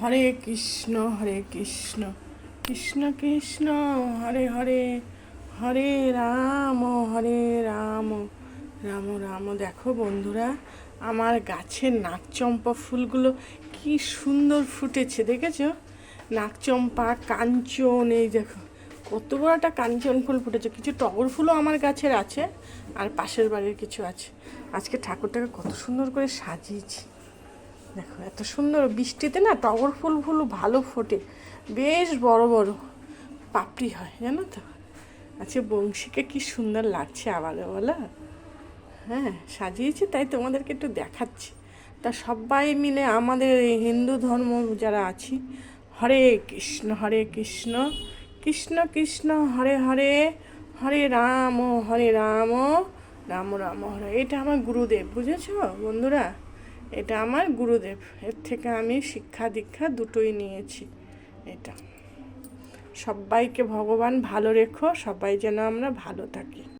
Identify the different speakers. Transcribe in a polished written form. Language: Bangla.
Speaker 1: হরে কৃষ্ণ কৃষ্ণ কৃষ্ণ হরে হরে, হরে রাম রাম রাম। দেখো বন্ধুরা, আমার গাছের নাকচম্পা ফুলগুলো কি সুন্দর ফুটেছে, দেখেছো? নাকচম্পা, কাঞ্চন, এই দেখো কত বড় একটা কাঞ্চন ফুল ফুটেছে। কিছু টগর ফুলও আমার গাছের আছে, আর পাশের বাড়ির কিছু আছে। আজকে ঠাকুরটাকে কত সুন্দর করে সাজিয়েছি, দেখো এত সুন্দর। বৃষ্টিতে না টগর ফুল ভালো ফোটে, বেশ বড় বড় পাপড়ি হয়, জানো তো। আচ্ছা, বংশীকে কি সুন্দর লাগছে আবার, বলো? হ্যাঁ, সাজিয়েছি, তাই তোমাদেরকে একটু দেখাচ্ছি। তা সবাই মিলে আমাদের এই হিন্দু ধর্ম যারা আছি, হরে কৃষ্ণ কৃষ্ণ কৃষ্ণ হরে হরে, হরে রাম রাম রাম হরে। এটা আমার গুরুদেব, বুঝেছো বন্ধুরা? এটা আমার গুরুদেব, এর থেকে আমি শিক্ষা দীক্ষা দুটোই নিয়েছি। এটা সবাইকে ভগবান ভালো রেখো, সবাই যেন আমরা ভালো থাকি।